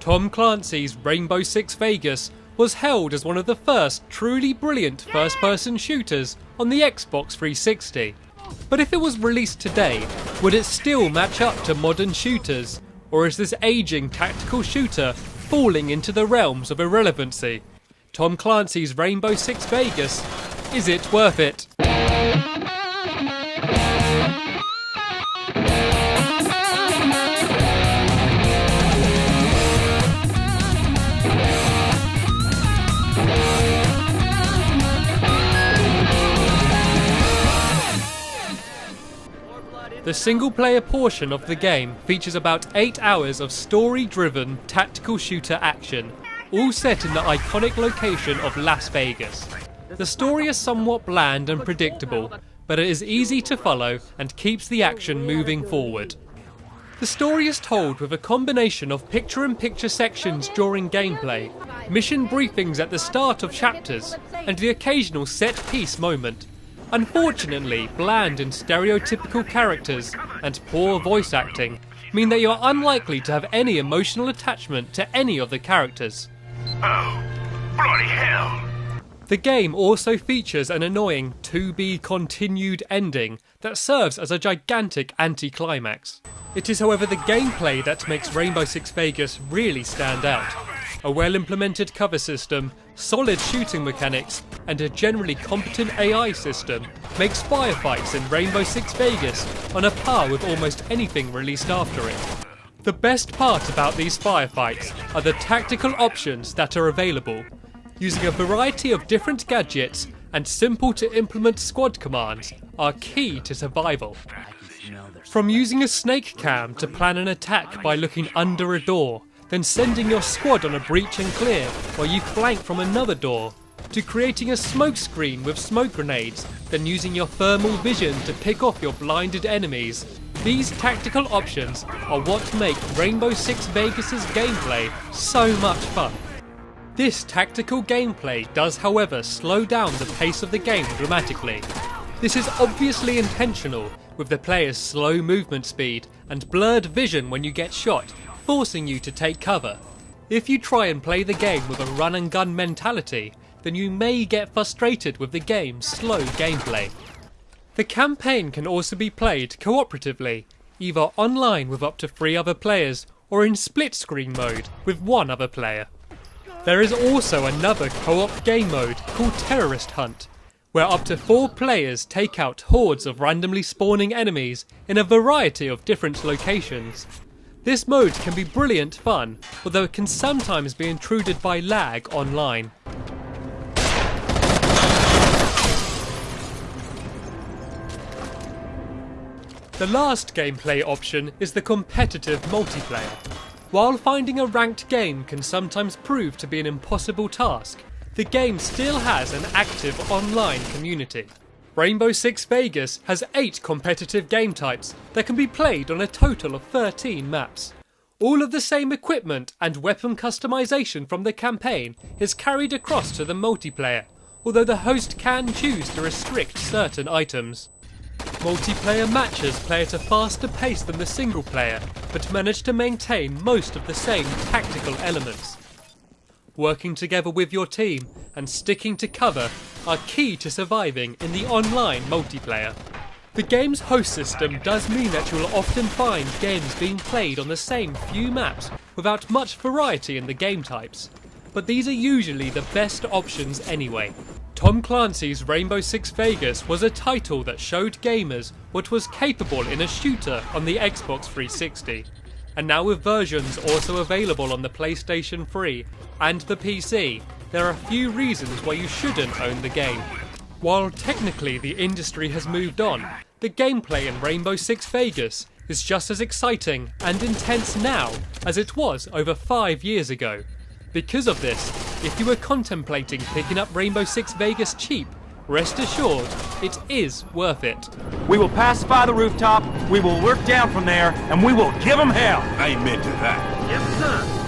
Tom Clancy's Rainbow Six Vegas was hailed as one of the first truly brilliant first-person shooters on the Xbox 360. But if it was released today, would it still match up to modern shooters? Or is this aging tactical shooter falling into the realms of irrelevancy? Tom Clancy's Rainbow Six Vegas, is it worth it? The single-player portion of the game features about 8 hours of story-driven tactical shooter action, all set in the iconic location of Las Vegas. The story is somewhat bland and predictable, but it is easy to follow and keeps the action moving forward. The story is told with a combination of picture-in-picture sections during gameplay, mission briefings at the start of chapters, and the occasional set-piece moment. Unfortunately, bland and stereotypical characters and poor voice acting mean that you are unlikely to have any emotional attachment to any of the characters. Oh, bloody hell! The game also features an annoying to-be-continued ending that serves as a gigantic anti-climax. It is, however, the gameplay that makes Rainbow Six Vegas really stand out. A well-implemented cover system, solid shooting mechanics, and a generally competent AI system makes firefights in Rainbow Six Vegas on a par with almost anything released after it. The best part about these firefights are the tactical options that are available. Using a variety of different gadgets and simple to implement squad commands are key to survival. From using a snake cam to plan an attack by looking under a door, then sending your squad on a breach and clear while you flank from another door, to creating a smoke screen with smoke grenades, then using your thermal vision to pick off your blinded enemies. These tactical options are what make Rainbow Six Vegas' gameplay so much fun. This tactical gameplay does, however, slow down the pace of the game dramatically. This is obviously intentional, with the player's slow movement speed and blurred vision when you get shot, forcing you to take cover. If you try and play the game with a run and gun mentality, then you may get frustrated with the game's slow gameplay. The campaign can also be played cooperatively, either online with up to 3 other players or in split screen mode with 1 other player. There is also another co-op game mode called Terrorist Hunt, where up to 4 players take out hordes of randomly spawning enemies in a variety of different locations. This mode can be brilliant fun, although it can sometimes be intruded by lag online. The last gameplay option is the competitive multiplayer. While finding a ranked game can sometimes prove to be an impossible task, the game still has an active online community. Rainbow Six Vegas has 8 competitive game types that can be played on a total of 13 maps. All of the same equipment and weapon customization from the campaign is carried across to the multiplayer, although the host can choose to restrict certain items. Multiplayer matches play at a faster pace than the single player, but manage to maintain most of the same tactical elements. Working together with your team and sticking to cover are key to surviving in the online multiplayer. The game's host system does mean that you will often find games being played on the same few maps without much variety in the game types, but these are usually the best options anyway. Tom Clancy's Rainbow Six Vegas was a title that showed gamers what was capable in a shooter on the Xbox 360. And now with versions also available on the PlayStation 3 and the PC, there are a few reasons why you shouldn't own the game. While technically the industry has moved on, the gameplay in Rainbow Six Vegas is just as exciting and intense now as it was over 5 years ago. Because of this, if you were contemplating picking up Rainbow Six Vegas cheap, rest assured, it is worth it. We will pacify the rooftop, we will work down from there, and we will give them hell! Amen to that. Yes, sir.